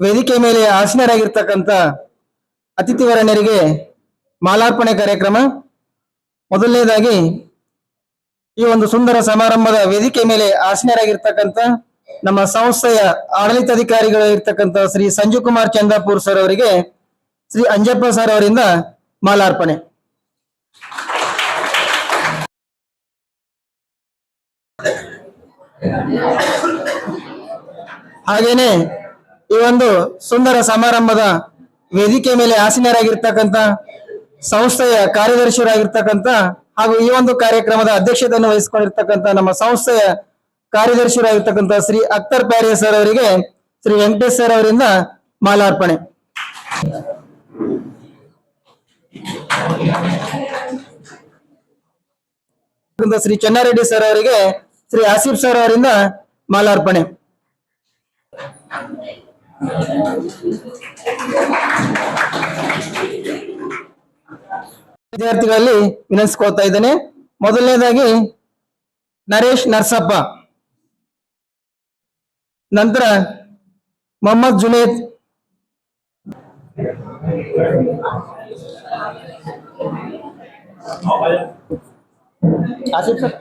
ವೇದಿಕೆ ಮೇಲೆ ಆಸೀನರಾಗಿರ್ತಕ್ಕಂಥ ಅತಿಥಿ ವರಣ್ಯರಿಗೆ ಮಾಲಾರ್ಪಣೆ ಕಾರ್ಯಕ್ರಮ. ಮೊದಲನೇದಾಗಿ ಈ ಒಂದು ಸುಂದರ ಸಮಾರಂಭದ ವೇದಿಕೆ ಮೇಲೆ ಆಸೀನರಾಗಿರ್ತಕ್ಕಂಥ ನಮ್ಮ ಸಂಸ್ಥೆಯ ಆಡಳಿತಾಧಿಕಾರಿಗಳು ಇರ್ತಕ್ಕಂಥ ಶ್ರೀ ಸಂಜೀವ್ ಕುಮಾರ್ ಚಂದಾಪುರ್ ಸರ್ ಅವರಿಗೆ ಶ್ರೀ ಅಂಜಪ್ಪ ಸರ್ ಅವರಿಂದ ಮಾಲಾರ್ಪಣೆ. ಹಾಗೇನೆ ಈ ಒಂದು ಸುಂದರ ಸಮಾರಂಭದ ವೇದಿಕೆ ಮೇಲೆ ಆಸೀನರಾಗಿರ್ತಕ್ಕಂಥ ಸಂಸ್ಥೆಯ ಕಾರ್ಯದರ್ಶಿಯರಾಗಿರ್ತಕ್ಕಂಥ ಹಾಗೂ ಈ ಒಂದು ಕಾರ್ಯಕ್ರಮದ ಅಧ್ಯಕ್ಷತೆಯನ್ನು ವಹಿಸಿಕೊಂಡಿರ್ತಕ್ಕಂಥ ನಮ್ಮ ಸಂಸ್ಥೆಯ ಕಾರ್ಯದರ್ಶಿಯರಾಗಿರ್ತಕ್ಕಂಥ ಶ್ರೀ ಅಖ್ತರ್ ಪ್ಯಾರಿಯ ಸರ್ ಅವರಿಗೆ ಶ್ರೀ ವೆಂಕಟೇಶ್ ಸರ್ ಅವರಿಂದ ಮಾಲಾರ್ಪಣೆ. ಶ್ರೀ ಚೆನ್ನಾರೆಡ್ಡಿ ಸರ್ ಅವರಿಗೆ ಶ್ರೀ ಆಸಿಫ್ ಸರ್ ಅವರಿಂದ ಮಾಲಾರ್ಪಣೆ. ವಿದ್ಯಾರ್ಥಿಗಳಲ್ಲಿ ವಿನಂತಿಸಿಕೊಳ್ತಾ ಇದ್ದೇನೆ. ಮೊದಲನೇದಾಗಿ ನರೇಶ್ ನರ್ಸಪ್ಪ, ನಂತರ ಮೊಹಮ್ಮದ್ ಜುನೇದ್, ಆಸಿಫ್ ಸರ್,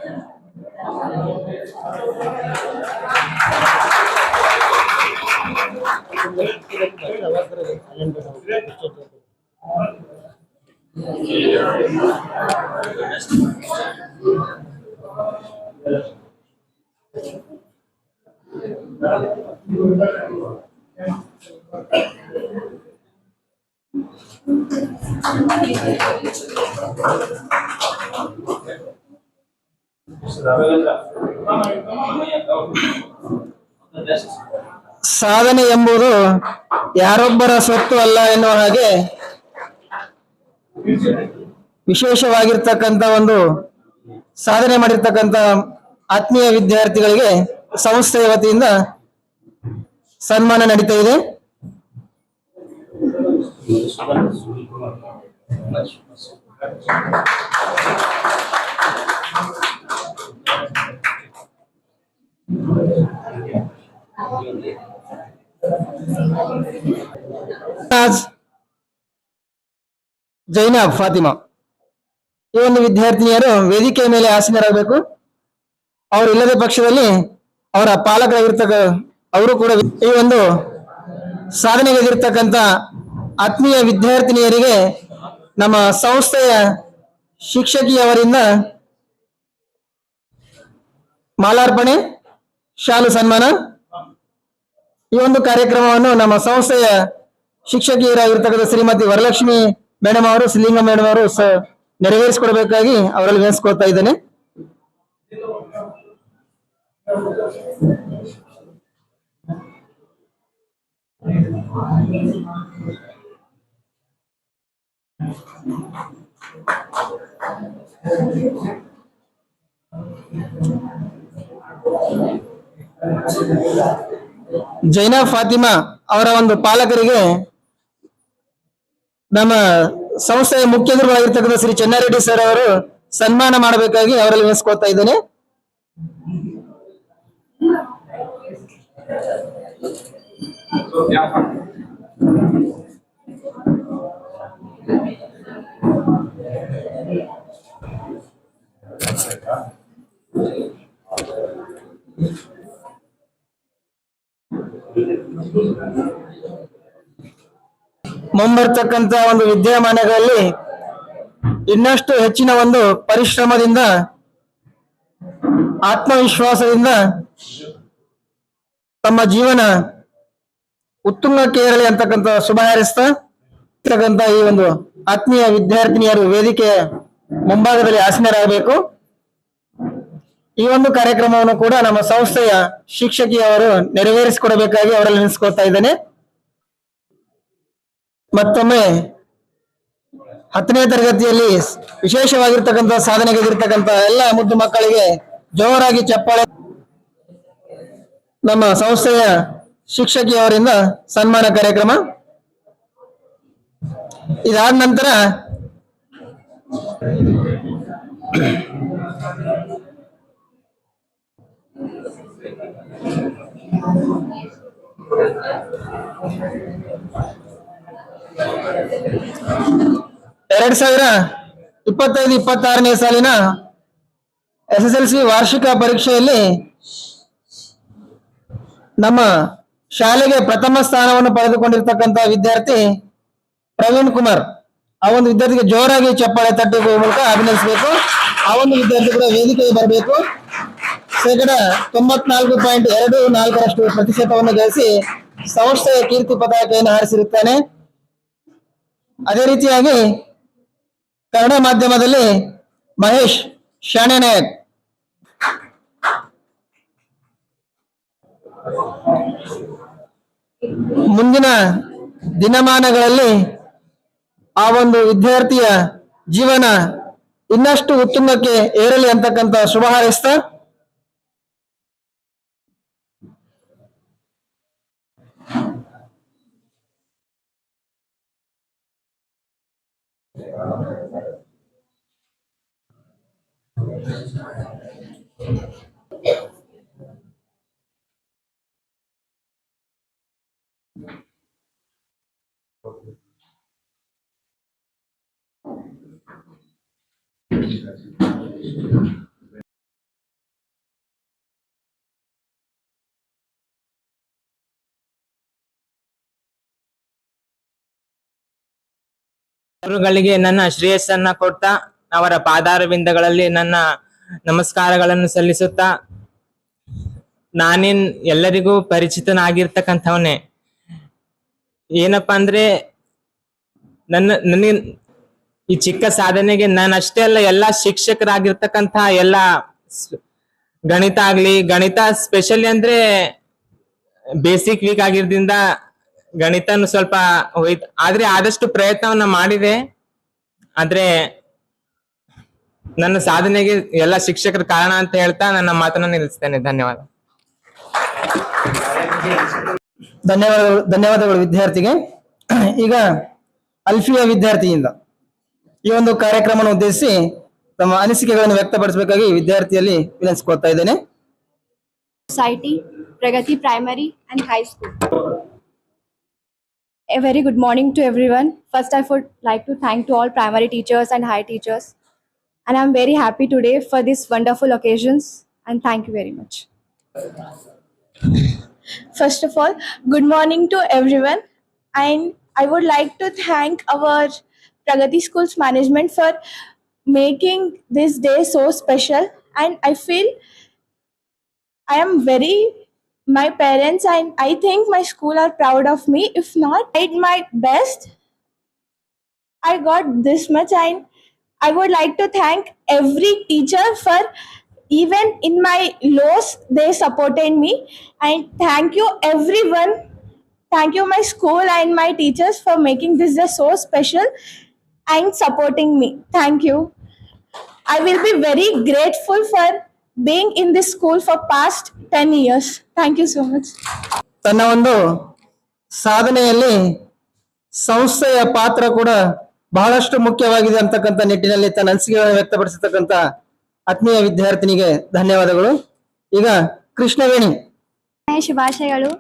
ಸಾಧನೆ ಎಂಬುದು ಯಾರೊಬ್ಬರ ಸ್ವತ್ತು ಅಲ್ಲ ಎನ್ನುವ ಹಾಗೆ ವಿಶೇಷವಾಗಿರ್ತಕ್ಕಂಥ ಒಂದು ಸಾಧನೆ ಮಾಡಿರ್ತಕ್ಕಂಥ ಆತ್ಮೀಯ ವಿದ್ಯಾರ್ಥಿಗಳಿಗೆ ಸಂಸ್ಥೆಯ ವತಿಯಿಂದ ಸನ್ಮಾನ ನಡೀತಾ ಇದೆ. ಜೈನಬ್ ಫಾತಿಮಾ, ಈ ಒಂದು ವಿದ್ಯಾರ್ಥಿನಿಯರು ವೇದಿಕೆಯ ಮೇಲೆ ಆಸೀನರಾಗಬೇಕು. ಅವರು ಇಲ್ಲದ ಪಕ್ಷದಲ್ಲಿ ಅವರ ಪಾಲಕರಾಗಿರ್ತಕ್ಕ ಅವರು ಕೂಡ ಈ ಒಂದು ಸಾಧನೆಗಿರ್ತಕ್ಕಂಥ ಆತ್ಮೀಯ ವಿದ್ಯಾರ್ಥಿನಿಯರಿಗೆ ನಮ್ಮ ಸಂಸ್ಥೆಯ ಶಿಕ್ಷಕಿಯವರಿಂದ ಮಾಲಾರ್ಪಣೆ, ಶಾಲು ಸನ್ಮಾನ. ಈ ಒಂದು ಕಾರ್ಯಕ್ರಮವನ್ನು ನಮ್ಮ ಸಂಸ್ಥೆಯ ಶಿಕ್ಷಕಿಯರಾಗಿರ್ತಕ್ಕಂಥ ಶ್ರೀಮತಿ ವರಲಕ್ಷ್ಮಿ ಮೇಡಮ್ ಅವರು, ಸಿಲಿಂಗ ಮೇಡಮ್ ಅವರು ನೆರವೇರಿಸಿಕೊಡ್ಬೇಕಾಗಿ ಅವರಲ್ಲಿ ವಿನಂತಿಸಿಕೊಳ್ತಾ ಇದ್ದೇನೆ. ಜೈನಬ್ ಫಾತಿಮಾ ಅವರ ಒಂದು ಪಾಲಕರಿಗೆ ನಮ್ಮ ಸಂಸ್ಥೆಯ ಮುಖ್ಯಸ್ಥರಾಗಿರ್ತಕ್ಕಂಥ ಶ್ರೀ ಚೆನ್ನಾರೆಡ್ಡಿ ಸರ್ ಅವರು ಸನ್ಮಾನ ಮಾಡಬೇಕಾಗಿ ಅವರಲ್ಲಿ ವಿನಂತಿಸಿಕೊಳ್ತಾ ಇದ್ದೇನೆ. ಮುಂಬರ್ತಕ್ಕಂತ ಒಂದು ವಿದ್ಯಮಾನಗಳಲ್ಲಿ ಇನ್ನಷ್ಟು ಹೆಚ್ಚಿನ ಒಂದು ಪರಿಶ್ರಮದಿಂದ, ಆತ್ಮವಿಶ್ವಾಸದಿಂದ ತಮ್ಮ ಜೀವನ ಉತ್ತುಂಗಕ್ಕೆ ಏರಲಿ ಅಂತಕ್ಕಂಥ ಶುಭ ಹಾರೈಸ್ತಾ ಈ ಒಂದು ಆತ್ಮೀಯ ವಿದ್ಯಾರ್ಥಿನಿಯರು ವೇದಿಕೆಯ ಮುಂಭಾಗದಲ್ಲಿ ಆಸೀನರಾಗಬೇಕು. ಈ ಒಂದು ಕಾರ್ಯಕ್ರಮವನ್ನು ಕೂಡ ನಮ್ಮ ಸಂಸ್ಥೆಯ ಶಿಕ್ಷಕಿಯವರು ನೆರವೇರಿಸಿಕೊಡಬೇಕಾಗಿ ಅವರಲ್ಲಿ ನೆನೆಸ್ಕೊಳ್ತಾ ಇದ್ದೇನೆ. ಮತ್ತೊಮ್ಮೆ 10ನೇ ತರಗತಿಯಲ್ಲಿ ವಿಶೇಷವಾಗಿರ್ತಕ್ಕಂಥ ಸಾಧನೆಗಿರ್ತಕ್ಕಂಥ ಎಲ್ಲ ಮುದ್ದು ಮಕ್ಕಳಿಗೆ ಜೋರಾಗಿ ಚಪ್ಪಾಳೆ. ನಮ್ಮ ಸಂಸ್ಥೆಯ ಶಿಕ್ಷಕಿಯವರಿಂದ ಸನ್ಮಾನ ಕಾರ್ಯಕ್ರಮ. ಇದಾದ ನಂತರ (2025-26ನೇ ಸಾಲಿನ SSLC ವಾರ್ಷಿಕ ಪರೀಕ್ಷೆಯಲ್ಲಿ ನಮ್ಮ ಶಾಲೆಗೆ ಪ್ರಥಮ ಸ್ಥಾನವನ್ನು ಪಡೆದುಕೊಂಡಿರ್ತಕ್ಕಂಥ ವಿದ್ಯಾರ್ಥಿ ಪ್ರವೀಣ್ ಕುಮಾರ್. ಆ ಒಂದು ವಿದ್ಯಾರ್ಥಿಗೆ ಜೋರಾಗಿ ಚಪ್ಪಾಳೆ ತಟ್ಟುವ ಮೂಲಕ ಅಭಿನಂದಿಸಬೇಕು. ಆ ಒಂದು ವಿದ್ಯಾರ್ಥಿ ಕೂಡ ವೇದಿಕೆಗೆ ಬರಬೇಕು. 94.24% ಪ್ರತಿಶತವನ್ನು ಗಳಿಸಿ ಸಂಸ್ಥೆಯ ಕೀರ್ತಿ ಪತಾಕೆಯನ್ನು ಹಾರಿಸಿರುತ್ತಾನೆ. ಅದೇ ರೀತಿಯಾಗಿ ಕನ್ನಡ ಮಾಧ್ಯಮದಲ್ಲಿ ಮಹೇಶ್ ಶಾಣೆ ನಾಯಕ್. ಮುಂದಿನ ದಿನಮಾನಗಳಲ್ಲಿ ಆ ಒಂದು ವಿದ್ಯಾರ್ಥಿಯ ಜೀವನ ಇನ್ನಷ್ಟು ಉತ್ತುಂಗಕ್ಕೆ ಏರಲಿ ಅಂತಕ್ಕಂಥ ಶುಭ ಹಾರೈಸ್ತಾ ಗುರುಗಳಿಗೆ ನನ್ನ ಶ್ರೇಯಸ್ಸನ್ನ ಕೊಡ್ತಾ ಅವರ ಪಾದಾರವಿಂದಗಳಲ್ಲಿ ನನ್ನ ನಮಸ್ಕಾರಗಳನ್ನು ಸಲ್ಲಿಸುತ್ತಾ, ನಾನೇನ್ ಎಲ್ಲರಿಗೂ ಪರಿಚಿತನಾಗಿರ್ತಕ್ಕಂಥವನೇ. ಏನಪ್ಪಾ ಅಂದ್ರೆ ನನಗೆ ಈ ಚಿಕ್ಕ ಸಾಧನೆಗೆ ನಾನು ಅಷ್ಟೇ ಅಲ್ಲ, ಎಲ್ಲಾ ಶಿಕ್ಷಕರಾಗಿರ್ತಕ್ಕಂಥ ಎಲ್ಲ ಗಣಿತ ಆಗ್ಲಿ, ಗಣಿತ ಸ್ಪೆಷಲಿ ಅಂದ್ರೆ ಬೇಸಿಕ್ ವೀಕ್ ಆಗಿರೋದ್ರಿಂದ ಗಣಿತನು ಸ್ವಲ್ಪ ಹೋಯ್ತು. ಆದ್ರೆ ಆದಷ್ಟು ಪ್ರಯತ್ನವನ್ನ ಮಾಡಿದೆ. ಆದ್ರೆ ನನ್ನ ಸಾಧನೆಗೆ ಎಲ್ಲ ಶಿಕ್ಷಕರ ಕಾರಣ ಅಂತ ಹೇಳ್ತಾ ನನ್ನ ಮಾತನ್ನ ನಿಲ್ಲಿಸ್ತೇನೆ. ಧನ್ಯವಾದ. ಧನ್ಯವಾದಗಳು ವಿದ್ಯಾರ್ಥಿಗೆ. ಈಗ ಅಲ್ಫಿಯಾ ವಿದ್ಯಾರ್ಥಿಯಿಂದ ಈ ಒಂದು ಕಾರ್ಯಕ್ರಮವನ್ನು ಉದ್ದೇಶಿಸಿ ತಮ್ಮ ಅನಿಸಿಕೆಗಳನ್ನು ವ್ಯಕ್ತಪಡಿಸಬೇಕಾಗಿ ವಿದ್ಯಾರ್ಥಿಯಲ್ಲಿ ವಿನಂತಿಸಿಕೊಳ್ತಾ ಇದ್ದೇನೆ. Society, Pragati Primary and High School. A very good morning to everyone. First, I would like to thank to all primary teachers and high teachers. And I'm very happy today for these wonderful occasions. And thank you very much. First of all, good morning to everyone. And I would like to thank our Pragati Schools management for making this day so special. And I feel I am my parents and I think my school are proud of me. If not, I did my best. I got this much, and I would like to thank every teacher for even in my lows they supported me. And thank you everyone. Thank you my school and my teachers for making this day so special and supporting me. Thank you. I will be very grateful for being in this school for past 10 years. Thank you so much. ತನ್ನ ಒಂದು ಸಾಧನೆಯಲ್ಲಿ ಸಂಸ್ಥೆಯ ಪಾತ್ರ ಕೂಡ ಬಹಳಷ್ಟು ಮುಖ್ಯವಾಗಿದೆ ಅಂತಕ್ಕಂಥ ನಿಟ್ಟಿನಲ್ಲಿ ತನ್ನ ಅನಿಸಿಕೆಗಳನ್ನು ವ್ಯಕ್ತಪಡಿಸತಕ್ಕಂಥ ಆತ್ಮೀಯ ವಿದ್ಯಾರ್ಥಿನಿಗೆ ಧನ್ಯವಾದಗಳು. ಈಗ ಕೃಷ್ಣವೇಣಿ. ಶುಭಾಶಯಗಳು.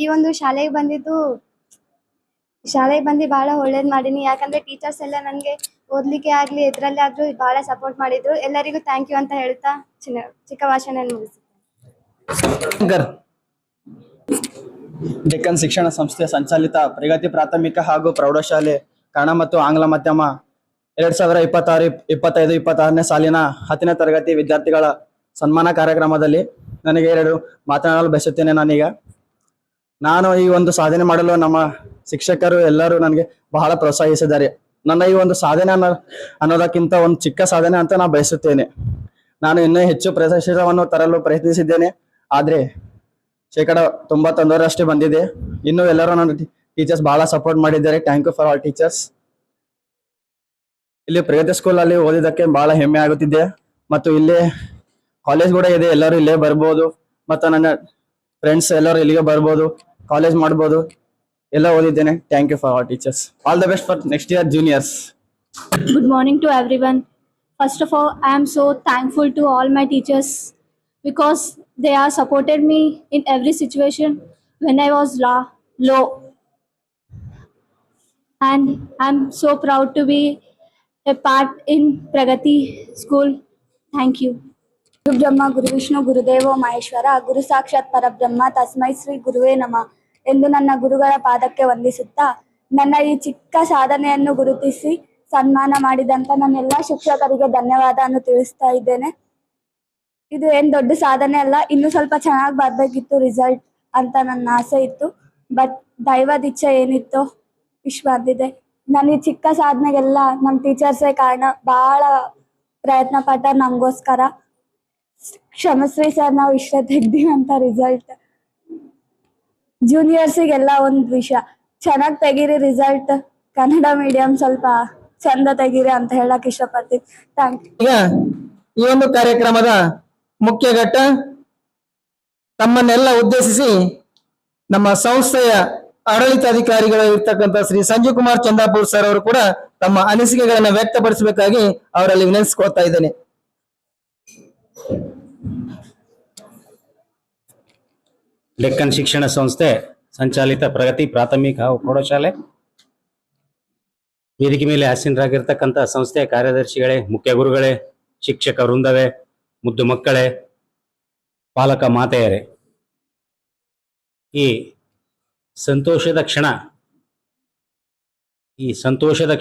ಈ ಒಂದು ಶಾಲೆಗೆ ಬಂದು ಬಹಳ ಒಳ್ಳೇದ್ ಮಾಡೀನಿ. ಯಾಕಂದ್ರೆ ಟೀಚರ್ಸ್ ಎಲ್ಲ ನನಗೆ ಓದ್ಲಿಕ್ಕೆ ಆಗ್ಲಿ ಎದ್ರಲ್ಲಿ ಆದ್ರೂ ಬಹಳ ಸಪೋರ್ಟ್ ಮಾಡಿದ್ರು. ಎಲ್ಲರಿಗೂ ಥ್ಯಾಂಕ್ ಯು ಅಂತ ಹೇಳ್ತಾ ಚಿಕ್ಕ ಭಾಷಣ ಮುಗಿಸುತ್ತೇನೆ. ಡೆಕ್ಕನ್ ಶಿಕ್ಷಣ ಸಂಸ್ಥೆ ಸಂಚಾಲಿತ ಪ್ರಗತಿ ಪ್ರಾಥಮಿಕ ಹಾಗೂ ಪ್ರೌಢಶಾಲೆ ಕನ್ನಡ ಮತ್ತು ಆಂಗ್ಲ ಮಾಧ್ಯಮ 2025-26ನೇ ಸಾಲಿನ 10ನೇ ತರಗತಿ ವಿದ್ಯಾರ್ಥಿಗಳ ಸನ್ಮಾನ ಕಾರ್ಯಕ್ರಮದಲ್ಲಿ ನನಗೆ 2 ಮಾತನಾಡಲು ಬಯಸುತ್ತೇನೆ. ನಾನು ಈ ಒಂದು ಸಾಧನೆ ಮಾಡಲು ನಮ್ಮ ಶಿಕ್ಷಕರು ಎಲ್ಲರೂ ನನಗೆ ಬಹಳ ಪ್ರೋತ್ಸಾಹಿಸಿದ್ದಾರೆ. ನನ್ನ ಈ ಒಂದು ಸಾಧನೆ ಅನ್ನೋದಕ್ಕಿಂತ ಒಂದು ಚಿಕ್ಕ ಸಾಧನೆ ಅಂತ ನಾನು ಬಯಸುತ್ತೇನೆ. ನಾನು ಇನ್ನೂ ಹೆಚ್ಚು ಪ್ರತಿಶತವನ್ನು ತರಲು ಪ್ರಯತ್ನಿಸಿದ್ದೇನೆ, ಆದ್ರೆ 91% ಬಂದಿದೆ. ಇನ್ನು ಎಲ್ಲರೂ ನನ್ನ ಟೀಚರ್ಸ್ ಬಹಳ ಸಪೋರ್ಟ್ ಮಾಡಿದ್ದಾರೆ. Thank you for all teachers. ಇಲ್ಲಿ ಪ್ರಗತಿ ಸ್ಕೂಲ್ ಅಲ್ಲಿ ಓದಿದ್ದಕ್ಕೆ ಬಹಳ ಹೆಮ್ಮೆ ಆಗುತ್ತಿದೆ ಮತ್ತು ಇಲ್ಲಿ ಕಾಲೇಜ್ ಕೂಡ ಇದೆ. ಎಲ್ಲರೂ ಇಲ್ಲೇ ಬರ್ಬೋದು ಮತ್ತು ನನ್ನ ಫ್ರೆಂಡ್ಸ್ ಎಲ್ಲರೂ ಇಲ್ಲಿಗೆ ಬರ್ಬೋದು, ಕಾಲೇಜ್ ಮಾಡ್ಬೋದು. ಎಲ್ಲ ಓದಿದ್ದೇನೆ. Thank you for all teachers. All the best for next year juniors. Good morning to everyone. First of all, I am so thankful to all my teachers because they have supported me in every situation. when I was low. And I'm so proud to be a part in Pragati School. Thank you. ಗುರು ಬ್ರಹ್ಮ ಗುರು ವಿಷ್ಣು ಗುರುದೇವೋ ಮಹೇಶ್ವರ ಗುರು ಸಾಕ್ಷಾತ್ ಪರಬ್ರಹ್ಮ ತಸ್ಮೈ ಶ್ರೀ ಗುರುವೇ ನಮಃ ಎಂದು ನನ್ನ ಗುರುಗಳ ಪಾದಕ್ಕೆ ವಂದಿಸುತ್ತಾ ನನ್ನ ಈ ಚಿಕ್ಕ ಸಾಧನೆಯನ್ನು ಗುರುತಿಸಿ ಸನ್ಮಾನ ಮಾಡಿದಂತ ನನ್ನೆಲ್ಲ ಶಿಕ್ಷಕರಿಗೆ ಧನ್ಯವಾದವನ್ನು ತಿಳಿಸ್ತಾ ಇದ್ದೇನೆ. ಇದು ಏನ್ ದೊಡ್ಡ ಸಾಧನೆ ಅಲ್ಲ, ಇನ್ನು ಸ್ವಲ್ಪ ಚೆನ್ನಾಗಿ ಬರ್ಬೇಕಿತ್ತು ರಿಸಲ್ಟ್ ಅಂತ ನನ್ನ ಆಸೆ ಇತ್ತು. ಬಟ್ ದೈವದ ಇಚ್ಛೆ ಏನಿತ್ತು ಇಷ್ಟು ಬಂದಿದೆ. ನನ್ನ ಈ ಚಿಕ್ಕ ಸಾಧನೆಗೆಲ್ಲ ನಮ್ಮ ಟೀಚರ್ಸೇ ಕಾರಣ. ಬಹಳ ಪ್ರಯತ್ನ ಪಟ್ಟ ನಮಗೋಸ್ಕರ. ಕ್ಷಮಸ್ವಿ ಸರ್, ನಾವು ಇಷ್ಟೇ ತೆಗ್ದೀವಂತ ರಿಸಲ್ಟ್. ಜೂನಿಯರ್ಸಿಗೆಲ್ಲ ಒಂದು ವಿಷಯ, ಚೆನ್ನಾಗಿ ತೆಗೀರಿ ರಿಸಲ್ಟ್, ಕನ್ನಡ ಮೀಡಿಯಂ ಸ್ವಲ್ಪ ಚಂದ ತೆಗೀರಿ ಅಂತ ಹೇಳಕ್ ಇಷ್ಟಪಡ್ತೀನಿ. Thank you. ಈಗ ಈ ಒಂದು ಕಾರ್ಯಕ್ರಮದ ಮುಖ್ಯ ಘಟ್ಟ, ತಮ್ಮನ್ನೆಲ್ಲ ಉದ್ದೇಶಿಸಿ ನಮ್ಮ ಸಂಸ್ಥೆಯ ಆಡಳಿತಾಧಿಕಾರಿಗಳು ಇರ್ತಕ್ಕಂಥ ಶ್ರೀ ಸಂಜೀವ್ ಕುಮಾರ್ ಚಂದಾಪುರ್ ಸರ್ ಅವರು ಕೂಡ ತಮ್ಮ ಅನಿಸಿಕೆಗಳನ್ನ ವ್ಯಕ್ತಪಡಿಸಬೇಕಾಗಿ ಅವರಲ್ಲಿ ವಿನಂತಿಸಿಕೊಳ್ತಾ ಇದ್ದೇನೆ. ಡೆಕ್ಕನ್ ಶಿಕ್ಷಣ ಸಂಸ್ಥೆ ಸಂಚಾಲಿತ ಪ್ರಗತಿ ಪ್ರಾಥಮಿಕ ಹಾಗೂ ಪ್ರೌಢಶಾಲೆ ವೇದಿಕೆ ಮೇಲೆ ಆಸೀನರಾಗಿರ್ತಕ್ಕಂಥ ಸಂಸ್ಥೆಯ ಕಾರ್ಯದರ್ಶಿಗಳೇ, ಮುಖ್ಯ ಗುರುಗಳೇ, ಶಿಕ್ಷಕ ವೃಂದವೇ, ಮುದ್ದು ಮಕ್ಕಳೇ, ಪಾಲಕ ಮಾತೆಯರೇ, ಈ ಸಂತೋಷದ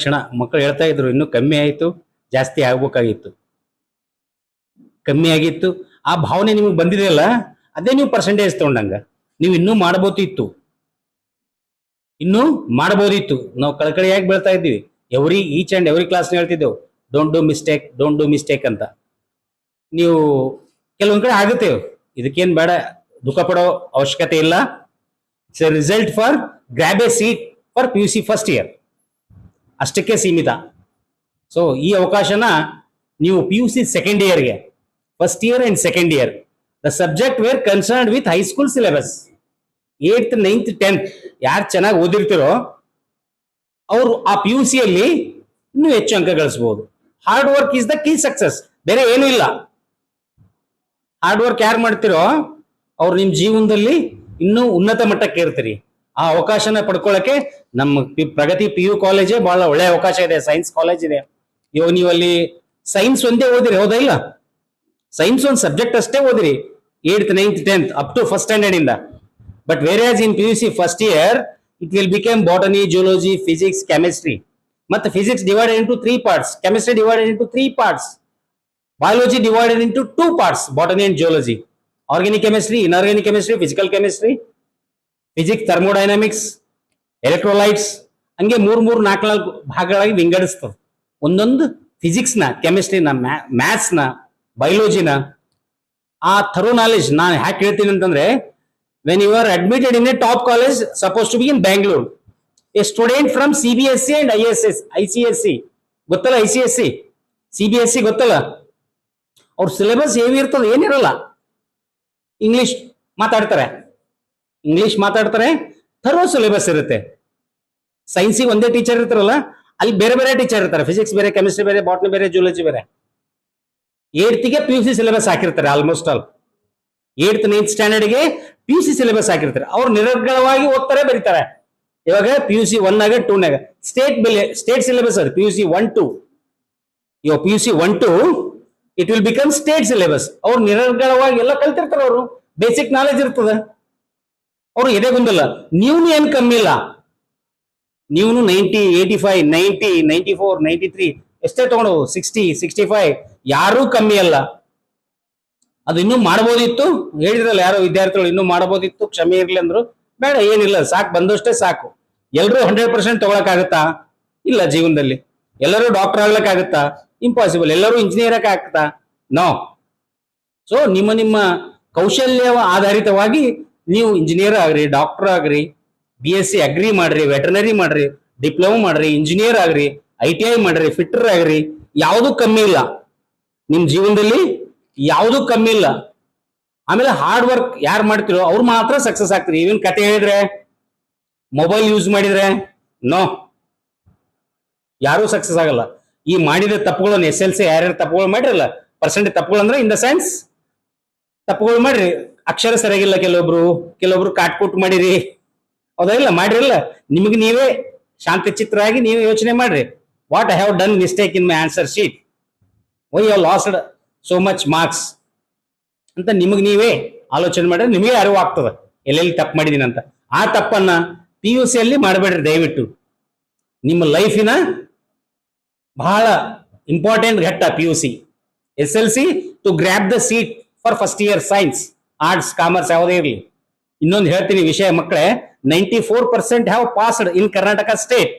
ಕ್ಷಣ ಮಕ್ಕಳು ಹೇಳ್ತಾ ಇದ್ರು, ಇನ್ನೂ ಕಮ್ಮಿ ಆಯಿತು, ಜಾಸ್ತಿ ಆಗ್ಬೇಕಾಗಿತ್ತು, ಕಮ್ಮಿ ಆಗಿತ್ತು. ಆ ಭಾವನೆ ನಿಮಗೆ ಬಂದಿದೆಯಲ್ಲ, ಅದೇ ನೀವು ಪರ್ಸೆಂಟೇಜ್ ತಗೊಂಡಂಗ ನೀವು ಇನ್ನೂ ಮಾಡಬಹುದಿತ್ತು. ನಾವು ಕಳಕಳಿಯಾಗಿ ಬೆಳ್ತಾ ಇದ್ದೀವಿ. ಈಚ್ ಅಂಡ್ ಎವ್ರಿ ಕ್ಲಾಸ್ ಹೇಳ್ತಿದ್ದೆವು, ಡೋಂಟ್ ಡೂ ಮಿಸ್ಟೇಕ್ ಅಂತ. ನೀವು ಕೆಲವೊಂದ್ ಕಡೆ ಆಗುತ್ತೆ, ಇದಕ್ಕೇನ್ ಬೇಡ, ದುಃಖ ಪಡೋ ಅವಶ್ಯಕತೆ ಇಲ್ಲ. It's a result for grab a seat for PUC first year, ಅಷ್ಟಕ್ಕೆ ಸೀಮಿತ. ಸೊ ಈ ಅವಕಾಶನ ನೀವು PUC ಸೆಕೆಂಡ್ ಇಯರ್ಗೆ, first year and second year, the subject where concerned with high school syllabus, 8th 9th 10th ಯಾರು ಚೆನ್ನಾಗಿ ಓದಿರ್ತಿರೋ ಅವರು ಆ PUC ಅಲ್ಲಿ ಇನ್ನೂ ಹೆಚ್ಚು ಅಂಕ ಗಳಿಸಬಹುದು. Hard work is the key success, ಬೇರೆ ಏನೂ ಇಲ್ಲ. ಹಾರ್ಡ್ ವರ್ಕ್ ಯಾರು ಮಾಡ್ತಿರೋ ಅವ್ರು ನಿಮ್ ಜೀವನದಲ್ಲಿ ಇನ್ನೂ ಉನ್ನತ ಮಟ್ಟಕ್ಕೆ ಇರ್ತೀರಿ. ಆ ಅವಕಾಶನ ಪಡ್ಕೊಳ್ಳಕ್ಕೆ ನಮ್ಮ ಪ್ರಗತಿ PU ಕಾಲೇಜೇ ಬಹಳ ಒಳ್ಳೆ ಅವಕಾಶ ಇದೆ. ಸೈನ್ಸ್ ಕಾಲೇಜ್ ಇದೆ. ಇವಾಗ ನೀವು ಅಲ್ಲಿ ಸೈನ್ಸ್ ಒಂದೇ ಓದಿರಿ, ಹೌದಾ ಇಲ್ಲ? ಸೈನ್ಸ್ ಒಂದು ಸಬ್ಜೆಕ್ಟ್ ಅಷ್ಟೇ ಓದಿರಿ, 8th 9th 10th up to first standard ಇಂದ. But where in PUC first year it will become botany, zoology, physics, chemistry. But physics divided into 3 parts, chemistry divided into 3 parts, biology divided into 2 parts, botany and zoology, organic chemistry, inorganic chemistry, physical chemistry, physics, thermodynamics, electrolytes, ಹಂಗೆ 3-4 ಭಾಗಗಳಾಗಿ ವಿಂಗಡಿಸ್ತವೆ. ಒಂದೊಂದು physics ನ, chemistry ನ, maths ನ, ಬಯಾಲಜಿನ. ಆ thorough knowledge ನಾನು hack ಹೇಳ್ತೀನಿ ಅಂತಂದ್ರೆ, when you are admitted in a top college supposed to be in Bangalore, a student from CBSE and ICSE ಗೊತ್ತಲ್ಲ, ICSE CBSE ಗೊತ್ತಲ್ಲ, ಅವ್ರ ಸಿಲೆಬಸ್ ಹೇವಿ ಇರ್ತದೆ, ಏನಿರಲ್ಲ. ಇಂಗ್ಲಿಷ್ ಮಾತಾಡ್ತಾರೆ, ಥರೋ ಸಿಲೆಬಸ್ ಇರುತ್ತೆ. ಸೈನ್ಸಿಗೆ ಒಂದೇ ಟೀಚರ್ ಇರ್ತಾರಲ್ಲ, ಅಲ್ಲಿ ಬೇರೆ ಬೇರೆ ಟೀಚರ್ ಇರ್ತಾರೆ. ಫಿಸಿಕ್ಸ್ ಬೇರೆ, ಕೆಮಿಸ್ಟ್ರಿ ಬೇರೆ, ಬಾಟ್ನಿ ಬೇರೆ, ಜೂಲಜಿ ಬೇರೆ. 8th PUC ಸಿಲೆಬಸ್ ಹಾಕಿರ್ತಾರೆ. Almost all 8th 9th ಸ್ಟ್ಯಾಂಡರ್ಡ್ಗೆ PUC syllabus ಹಾಕಿರ್ತಾರೆ. ಅವ್ರು ನಿರರ್ಗಳವಾಗಿ ಓದ್ತಾರೆ, ಬರೀತಾರೆ. ಇವಾಗ PUC 1 ನಾಗ 2 ನಾಗ ಸ್ಟೇಟ್ ಸಿಲೆಬಸ್ ಅದು PUC 1-2. ಇವಾಗ PUC 1-2 it will become state syllabus. ಅವ್ರು ನಿರರ್ಗಳವಾಗಿ ಎಲ್ಲ ಕಲ್ತಿರ್ತಾರೆ. ಅವರು ಬೇಸಿಕ್ ನಾಲೆಜ್ ಇರ್ತದೆ. ಅವ್ರು ಎದೆಗೊಂದಲ್ಲ. ನೀವು ಏನ್ ಕಮ್ಮಿ ಇಲ್ಲ, ನೀವು 90, 85, 90, 94, 93 ಎಷ್ಟೇ ತಗೊಂಡು 60, 65 ಯಾರೂ ಕಮ್ಮಿ ಅಲ್ಲ. ಅದು ಇನ್ನೂ ಮಾಡಬಹುದಿತ್ತು. ಹೇಳಿದ್ರಲ್ಲ ಯಾರೋ ವಿದ್ಯಾರ್ಥಿಗಳು, ಇನ್ನೂ ಮಾಡಬಹುದಿತ್ತು, ಕ್ಷಮೆ ಇರ್ಲಿ ಅಂದ್ರು. ಬೇಡ, ಏನಿಲ್ಲ, ಸಾಕು, ಬಂದಷ್ಟೇ ಸಾಕು. ಎಲ್ಲರೂ 100% ತಗೊಳಕಾಗತ್ತಾ? ಇಲ್ಲ. ಜೀವನದಲ್ಲಿ ಎಲ್ಲರೂ ಡಾಕ್ಟರ್ ಆಗ್ಲಕ್ಕಾಗತ್ತಾ? ಇಂಪಾಸಿಬಲ್. ಎಲ್ಲರೂ ಇಂಜಿನಿಯರ್ ಆಗ್ತಾ? ನೋ. ಸೊ ನಿಮ್ಮ ಕೌಶಲ್ಯ ಆಧಾರಿತವಾಗಿ ನೀವು ಇಂಜಿನಿಯರ್ ಆಗ್ರಿ, ಡಾಕ್ಟರ್ ಆಗ್ರಿ, BSc ಅಗ್ರಿ ಮಾಡ್ರಿ, ವೆಟರ್ನರಿ ಮಾಡ್ರಿ, ಡಿಪ್ಲೊಮಾ ಮಾಡ್ರಿ, ಇಂಜಿನಿಯರ್ ಆಗ್ರಿ, ITI ಮಾಡ್ರಿ, ಫಿಟ್ಟರ್ ಆಗ್ರಿ, ಯಾವುದು ಕಮ್ಮಿ ಇಲ್ಲ. ನಿಮ್ ಜೀವನದಲ್ಲಿ ಯಾವುದು ಕಮ್ಮಿ ಇಲ್ಲ. ಆಮೇಲೆ ಹಾರ್ಡ್ ವರ್ಕ್ ಯಾರು ಮಾಡ್ತಿರೋ ಅವ್ರು ಮಾತ್ರ ಸಕ್ಸಸ್ ಆಗ್ತೀರಿ. ಇವನ್ ಕತೆ ಹೇಳಿದ್ರೆ, ಮೊಬೈಲ್ ಯೂಸ್ ಮಾಡಿದ್ರೆ ನೋ, ಯಾರು ಸಕ್ಸಸ್ ಆಗಲ್ಲ. ಈ ಮಾಡಿದ ತಪ್ಪುಗಳನ್ನು SLC ಯಾರ್ಯಾರು ತಪ್ಪುಗಳು ಮಾಡಿರಲ್ಲ, ಪರ್ಸೆಂಟೇಜ್ ತಪ್ಪುಗಳು ಅಂದ್ರೆ ಇನ್ ದ ಸೆನ್ಸ್ ತಪ್ಪುಗಳು ಮಾಡ್ರಿ, ಅಕ್ಷರ ಸರಿಯಾಗಿಲ್ಲ ಕೆಲವೊಬ್ರು ಕಾಟ್ಕೂಟ್ ಮಾಡಿರಿ, ಹೌದಾ ಇಲ್ಲ ಮಾಡಿರಲ್ಲ. ನಿಮಗೆ ನೀವೇ ಶಾಂತಚಿತ್ತರಾಗಿ ನೀವೇ ಯೋಚನೆ ಮಾಡ್ರಿ, what I have done mistake in my answer sheet, why you lost so much marks ಅಂತ ನಿಮಗೆ ನೀವೇ ಆಲೋಚನೆ ಮಾಡಿದ್ರೆ ನಿಮಗೆ ಅರಿವು ಆಗ್ತದೆ ಎಲ್ಲೆಲ್ಲಿ ತಪ್ಪು ಮಾಡಿದೀನಿ ಅಂತ. ಆ ತಪ್ಪನ್ನ PUC ಅಲ್ಲಿ ಮಾಡಬೇಡ್ರಿ ದಯವಿಟ್ಟು. ನಿಮ್ಮ ಲೈಫಿನ ಬಹಳ ಇಂಪಾರ್ಟೆಂಟ್ ಘಟ್ಟ PUC. SLC to grab the seat for first year science, arts, commerce ಯಾವುದೇ ಇರಲಿ. ಇನ್ನೊಂದು ಹೇಳ್ತೀನಿ ವಿಷಯ ಮಕ್ಕಳೇ, 94% have passed in Karnataka state.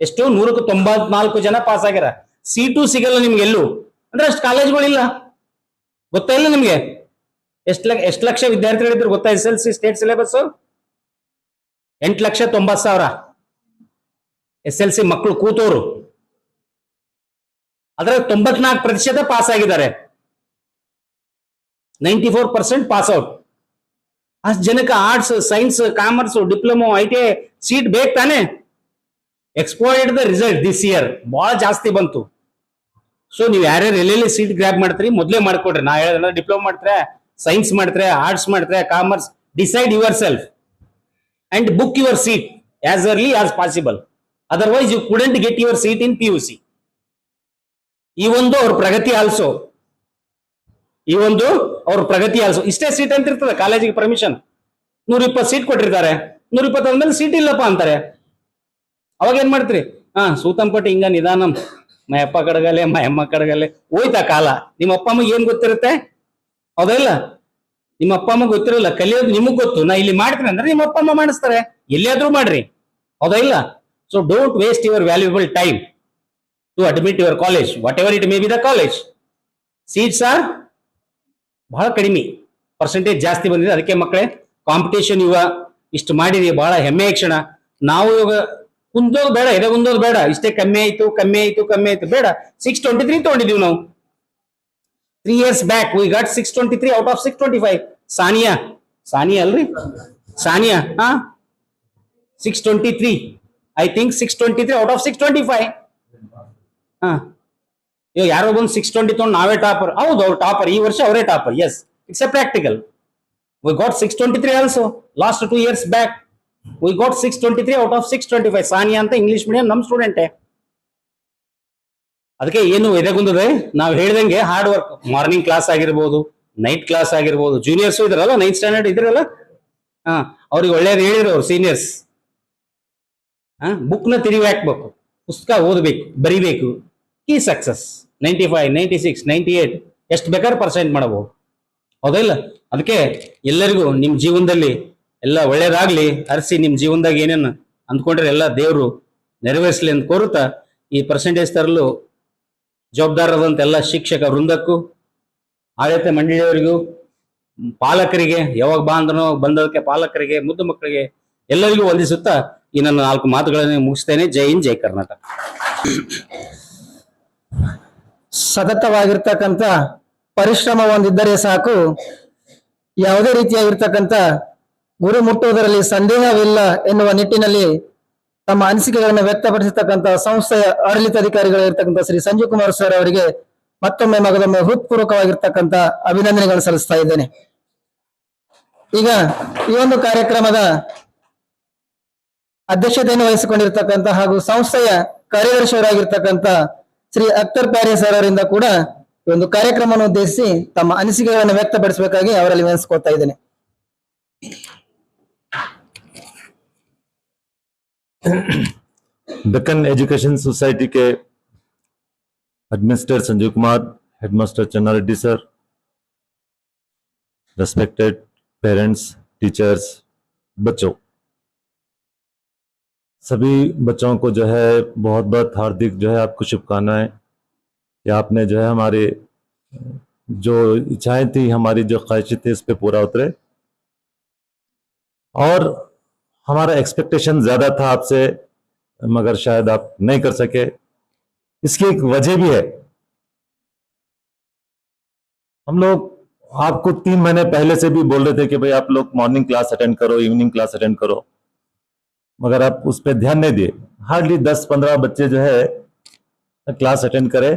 ಎಷ್ಟು 194 ಜನ ಪಾಸ್ ಆಗ್ಯಾರ. ಸೀಟು ಸಿಗಲ್ಲ ನಿಮ್ಗೆ ಎಲ್ಲೂ, ಅಂದ್ರೆ ಅಷ್ಟು ಕಾಲೇಜ್ಗಳಿಲ್ಲ. ಗೊತ್ತಾ ಇಲ್ಲ ನಿಮ್ಗೆ? ಎಷ್ಟು ಲಕ್ಷ ವಿದ್ಯಾರ್ಥಿಗಳಿದ್ರು ಗೊತ್ತಾ SLC ಸ್ಟೇಟ್ ಸಿಲೆಬಸ್? 8,90,000 SLC ಮಕ್ಕಳು ಕೂತೋರು. ಅದರ 94% ಪಾಸ್ ಆಗಿದ್ದಾರೆ, 94% ಪಾಸ್ ಔಟ್. ಅಷ್ಟು ಜನಕ್ಕೆ arts, science, commerce, diploma, ITI seat ಬೇಕು ತಾನೆ. Exported the result this year ಬಹಳ ಜಾಸ್ತಿ ಬಂತು. ಸೊ ನೀವು ಯಾರ್ಯಾರು ಎಲ್ಲೆಲ್ಲಿ ಸೀಟ್ ಗ್ರ್ಯಾಬ್ ಮಾಡ್ತೀರಿ ಮೊದಲೇ ಮಾಡ್ಕೊಡ್ರಿ. ನಾ ಹೇಳಿದ್ರೆ ಡಿಪ್ಲೊಮಾ ಮಾಡ್ತಾರೆ, ಸೈನ್ಸ್ ಮಾಡ್ತಾರೆ, ಆರ್ಟ್ಸ್ ಮಾಡ್ತಾರೆ, commerce, decide yourself and book your seat as early as possible. Otherwise you couldn't get your seat in PUC. ಈ ಒಂದು ಅವ್ರ ಪ್ರಗತಿ ಆಲ್ಸೋ, ಇಷ್ಟೇ ಸೀಟ್ ಅಂತ ಇರ್ತದೆ ಕಾಲೇಜಿಗೆ ಪರ್ಮಿಷನ್. 120 ಸೀಟ್ ಕೊಟ್ಟಿರ್ತಾರೆ, 120 ಆದ್ಮೇಲೆ ಸೀಟ್ ಇಲ್ಲಪ್ಪ ಅಂತಾರೆ. ಅವಾಗ ಏನ್ ಮಾಡ್ತೀರಿ? ಸೂತಂಪಟ್ಟಿ ಹಿಂಗ ನಿಧಾನಂ, ಮಯಪ್ಪ ಕಡಗಲೆ ಮಯಮ್ಮ ಕಡಗಲೆ ಹೋಯ್ತಾ ಕಾಲ. ನಿಮ್ಮ ಅಪ್ಪ ಅಮ್ಮಗೆ ಏನ್ ಗೊತ್ತಿರುತ್ತೆ? ಹೌದಾ ಇಲ್ಲ? ನಿಮ್ಮ ಅಪ್ಪ ಅಮ್ಮ ಗೊತ್ತಿರಲ್ಲ, ಕಲಿಯೋದು ನಿಮಗ್ ಗೊತ್ತು. ನಾ ಇಲ್ಲಿ ಮಾಡ್ತೀನಿ ಅಂದ್ರೆ ನಿಮ್ಮ ಅಪ್ಪ ಅಮ್ಮ ಮಾಡಿಸ್ತಾರೆ, ಎಲ್ಲಿಯಾದ್ರೂ ಮಾಡ್ರಿ. ಹೌದಾ ಇಲ್ಲ? So don't waste your valuable time to admit your college, whatever it may be the college. Seats are ಬಹಳ ಕಡಿಮೆ, ಪರ್ಸೆಂಟೇಜ್ ಜಾಸ್ತಿ ಬಂದಿದೆ. ಅದಕ್ಕೆ ಮಕ್ಕಳೇ ಕಾಂಪಿಟೇಷನ್ ಇವ ಇಷ್ಟು ಮಾಡಿರಿ, ಬಹಳ ಹೆಮ್ಮೆಯ ಕ್ಷಣ. ನಾವು ಇವಾಗ ಕುಂದೋದು ಬೇಡ, ಎದೆಗುಂದೋದು ಬೇಡ, ಇಷ್ಟೇ ಕಮ್ಮಿ ಆಯ್ತು ಬೇಡ. 623 ತಗೊಂಡಿದೀವಿ ನಾವು. 3 years back we got 623 out of 625. Sania ಅಲ್ರಿ? Sania 623, I think 623 out of 625. ಇವಾಗ ಯಾರೋ ಬಂದು 620 ತಗೊಂಡು ನಾವೇ ಟಾಪರ್. ಹೌದು, ಅವ್ರು ಟಾಪರ್, ಈ ವರ್ಷ ಅವರೇ topper. Yes, it's a practical. We got 623 also last 2 years back. We got 623 out of 625. Sania ಅಂತ ಇಂಗ್ಲಿಷ್ ಮೀಡಿಯಂ ನಮ್ ಸ್ಟೂಡೆಂಟೇ. ಅದಕ್ಕೆ ಏನು ಎದೆಗುಂದದೆ, ನಾವು ಹೇಳ್ದಂಗೆ ಹಾರ್ಡ್ ವರ್ಕ್. ಮಾರ್ನಿಂಗ್ ಕ್ಲಾಸ್ ಆಗಿರ್ಬೋದು, ನೈಟ್ ಕ್ಲಾಸ್ ಆಗಿರ್ಬೋದು. ಜೂನಿಯರ್ಸ್ ಇದ್ರಲ್ಲ, 9th ಸ್ಟ್ಯಾಂಡರ್ಡ್ ಇದ್ರಲ್ಲ, ಅವ್ರಿಗೆ ಒಳ್ಳೇದು ಹೇಳಿದ್ರು ಅವ್ರು ಸೀನಿಯರ್ಸ್. ಬುಕ್ನ ತಿರುವಿ ಹಾಕ್ಬೇಕು, ಪುಸ್ತಕ ಓದಬೇಕು, ಬರಿಬೇಕು. ಕೀ ಸಕ್ಸಸ್ 95, 96, 98 ಎಷ್ಟು ಬೇಕಾದ್ರೆ ಪರ್ಸೆಂಟ್ ಮಾಡಬಹುದು. ಹೌದಿಲ್ಲ? ಅದಕ್ಕೆ ಎಲ್ಲರಿಗೂ ನಿಮ್ಮ ಜೀವನದಲ್ಲಿ ಎಲ್ಲ ಒಳ್ಳೇದಾಗ್ಲಿ, ಹರಿಸಿ ನಿಮ್ಮ ಜೀವನದಾಗ ಏನೇನು ಅಂದ್ಕೊಂಡ್ರೆ ಎಲ್ಲ ದೇವರು ನೆರವೇರಿಸಲಿ ಅಂತ ಕೋರುತ್ತಾ, ಈ ಪರ್ಸೆಂಟೇಜ್ ತರಲು ಜವಾಬ್ದಾರರಾದಂಥ ಎಲ್ಲ ಶಿಕ್ಷಕ ವೃಂದಕ್ಕೂ, ಆಡಳಿತ ಮಂಡಳಿಯವರಿಗೂ, ಪಾಲಕರಿಗೆ, ಯಾವಾಗ ಬಾ ಅಂದ್ರೂ ಬಂದದಕ್ಕೆ ಪಾಲಕರಿಗೆ, ಮುದ್ದು ಮಕ್ಕಳಿಗೆ ಎಲ್ಲರಿಗೂ ವಂದಿಸುತ್ತಾ ಈ ನನ್ನ 4 ಮಾತುಗಳನ್ನು ಮುಗಿಸ್ತೇನೆ. ಜೈ ಹಿಂದ್, ಜೈ ಕರ್ನಾಟಕ. ಸತತವಾಗಿರ್ತಕ್ಕಂಥ ಪರಿಶ್ರಮ ಒಂದಿದ್ದರೆ ಸಾಕು, ಯಾವುದೇ ರೀತಿಯಾಗಿರ್ತಕ್ಕಂಥ ಗುರಿ ಮುಟ್ಟುವುದರಲ್ಲಿ ಸಂದೇಹವಿಲ್ಲ ಎನ್ನುವ ನಿಟ್ಟಿನಲ್ಲಿ ತಮ್ಮ ಅನಿಸಿಕೆಗಳನ್ನು ವ್ಯಕ್ತಪಡಿಸತಕ್ಕಂಥ ಸಂಸ್ಥೆಯ ಆಡಳಿತಾಧಿಕಾರಿಗಳಿರ್ತಕ್ಕಂಥ ಶ್ರೀ ಸಂಜೀವ್ ಕುಮಾರ್ ಸರ್ ಅವರಿಗೆ ಮತ್ತೊಮ್ಮೆ ಮಗದೊಮ್ಮೆ ಹೃತ್ಪೂರ್ವಕವಾಗಿರ್ತಕ್ಕಂಥ ಅಭಿನಂದನೆಗಳನ್ನು ಸಲ್ಲಿಸ್ತಾ ಇದ್ದೇನೆ. ಈಗ ಈ ಒಂದು ಕಾರ್ಯಕ್ರಮದ ಅಧ್ಯಕ್ಷತೆಯನ್ನು ವಹಿಸಿಕೊಂಡಿರ್ತಕ್ಕಂಥ ಹಾಗೂ ಸಂಸ್ಥೆಯ ಕಾರ್ಯದರ್ಶಿಯವರಾಗಿರ್ತಕ್ಕಂಥ ಶ್ರೀ ಅಖ್ತರ್ ಪ್ಯಾರಿ ಸರ್ ಅವರಿಂದ ಕೂಡ ಈ ಒಂದು ಕಾರ್ಯಕ್ರಮವನ್ನು ಉದ್ದೇಶಿಸಿ ತಮ್ಮ ಅನಿಸಿಕೆಗಳನ್ನು ವ್ಯಕ್ತಪಡಿಸಬೇಕಾಗಿ ಅವರಲ್ಲಿ ವಿನಂತಿಸಿಕೊಳ್ತಾ ಇದ್ದೇನೆ. दक्कन एजुकेशन सोसाइटी के एडमिनिस्ट्रेटर संजीव कुमार, हेडमास्टर चन्ना Reddy sir, respected parents, teachers, बच्चों, सभी बच्चों को जो है बहुत बहुत हार्दिक जो है आपको शुभकामनाएं कि आपने जो है हमारे जो इच्छाएं थी, हमारी जो ख्वाहिशें थी, उस पर पूरा उतरे। और हमारा एक्सपेक्टेशन ज्यादा था आपसे, मगर शायद आप नहीं कर सके। इसकी एक वजह भी है, हम लोग आपको 3 महीने पहले से भी बोल रहे थे कि भाई आप लोग मॉर्निंग क्लास अटेंड करो, इवनिंग क्लास अटेंड करो, मगर आप उस पर ध्यान नहीं दिए। हार्डली 10-15 बच्चे जो है क्लास अटेंड करे,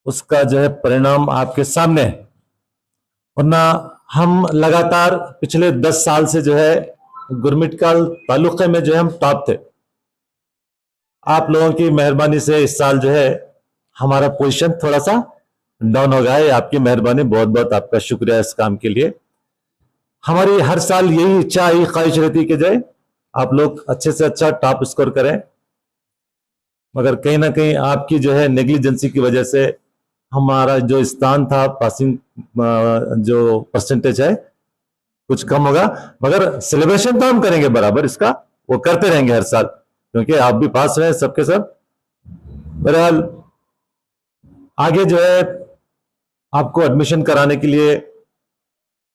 उसका जो है परिणाम आपके सामने है। वरना हम लगातार पिछले 10 साल से जो है गुरमिटकल तालुके में जो है हम टॉप थे। आप लोगों की मेहरबानी से इस साल जो है हमारा पोजीशन थोड़ा सा डाउन हो गया है। आपकी मेहरबानी, बहुत बहुत आपका शुक्रिया इस काम के लिए। हमारी हर साल यही इच्छा, यही ख्वाहिश रहती है कि जो है आप लोग अच्छे से अच्छा टॉप स्कोर करें, मगर कहीं ना कहीं आपकी जो है नेग्लिजेंसी की वजह से हमारा जो स्थान था, पासिंग जो परसेंटेज है कुछ कम होगा। मगर सेलिब्रेशन तो हम करेंगे बराबर, इसका वो करते रहेंगे हर साल, क्योंकि आप भी पास रहे सबके सब। बहरहाल आगे जो है आपको एडमिशन कराने के लिए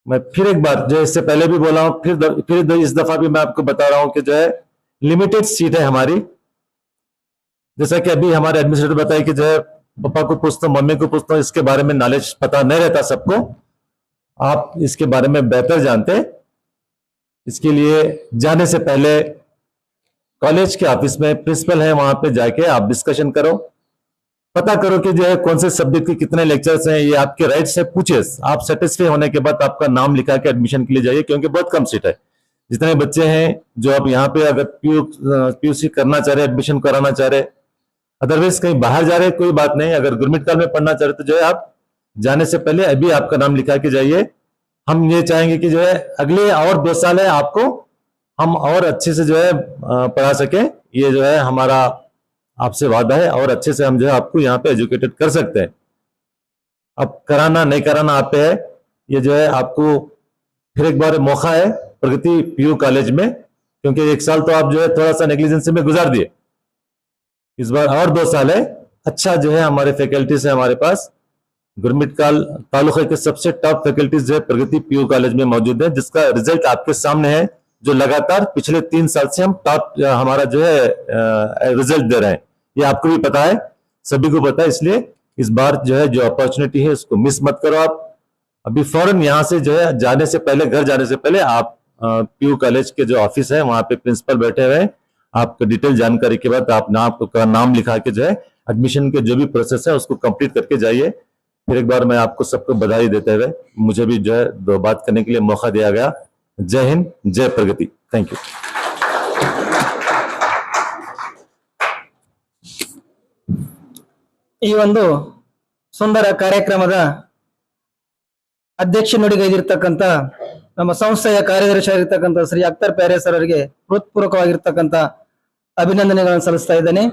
मैं फिर एक बार, जो इससे पहले भी बोला हूं, फिर इस दफा भी मैं आपको बता रहा हूं कि जो है लिमिटेड सीट है हमारी। जैसा कि अभी हमारे एडमिनिस्ट्रेटर बताए कि जो है पापा को पूछता हूं, मम्मी को पूछता हूं, इसके बारे में नॉलेज पता नहीं रहता सबको। आप इसके बारे में बेहतर जानते हैं। इसके लिए जाने से पहले कॉलेज के ऑफिस में प्रिंसिपल है, वहां पे जाके आप डिस्कशन करो, पता करो कि जो है कौन से सब्जेक्ट के कितने लेक्चर्स हैं, ये आपके राइट से पूछे। आप सेटिस्फाई होने के बाद आपका नाम लिखा के एडमिशन के लिए जाइए, क्योंकि बहुत कम सीट है। जितने बच्चे हैं जो आप यहाँ पे अगर पीयूसी करना चाह रहे, एडमिशन कराना चाह रहे, अदरवाइज कहीं बाहर जा रहे, कोई बात नहीं, अगर गुरमिटकल में पढ़ना चाह रहे तो जो है आप जाने से पहले अभी आपका नाम लिखा के जाइए। हम ये चाहेंगे कि जो है अगले और 2 साल है आपको हम और अच्छे से जो है पढ़ा सके। ये जो है हमारा आपसे वादा है, और अच्छे से हम जो है आपको यहाँ पे एजुकेटेड कर सकते हैं। अब कराना नहीं कराना आप पे है। ये जो है आपको फिर एक बार मौका है प्रगति पीयू कॉलेज में, क्योंकि 1 साल तो आप जो है थोड़ा सा नेग्लिजेंसी में गुजार दिए, इस बार और 2 साल है। अच्छा जो है हमारे फैकल्टीज है हमारे पास, गुरमिटकल तालुके के सबसे टॉप फैकल्टीज जो है प्रगति पीयू कॉलेज में मौजूद है, जिसका रिजल्ट आपके सामने है, जो लगातार पिछले 3 साल से हम टॉप हमारा जो है रिजल्ट दे रहे हैं। ये आपको भी पता है, सभी को पता है, इसलिए इस बार जो है जो अपॉर्चुनिटी है उसको मिस मत करो। आप अभी फौरन यहाँ से जो है जाने से पहले, घर जाने से पहले आप पीयू कॉलेज के जो ऑफिस है वहां पे प्रिंसिपल बैठे हुए हैं, आपको डिटेल जानकारी के बाद आप नाम लिखा के जो है एडमिशन के जो भी प्रोसेस है उसको कंप्लीट करके जाइए। फिर एक बार मैं आपको सबको बधाई देते हुए, मुझे भी जो है 2 बात करने के लिए मौका दिया गया। जय हिंद, जय प्रगति। Thank you. ಈ ಒಂದು ಸುಂದರ ಕಾರ್ಯಕ್ರಮದ ಅಧ್ಯಕ್ಷ ನುಡಿಗೈದಿರ್ತಕ್ಕಂಥ ನಮ್ಮ ಸಂಸ್ಥೆಯ ಕಾರ್ಯದರ್ಶಿ ಆಗಿರ್ತಕ್ಕಂಥ ಶ್ರೀ ಅಖ್ತರ್ ಪ್ಯಾರೆ ಸರ್ ಅವರಿಗೆ ಹೃತ್ಪೂರ್ವಕವಾಗಿರ್ತಕ್ಕಂಥ ಅಭಿನಂದನೆಗಳನ್ನು ಸಲ್ಲಿಸ್ತಾ ಇದ್ದೇನೆ.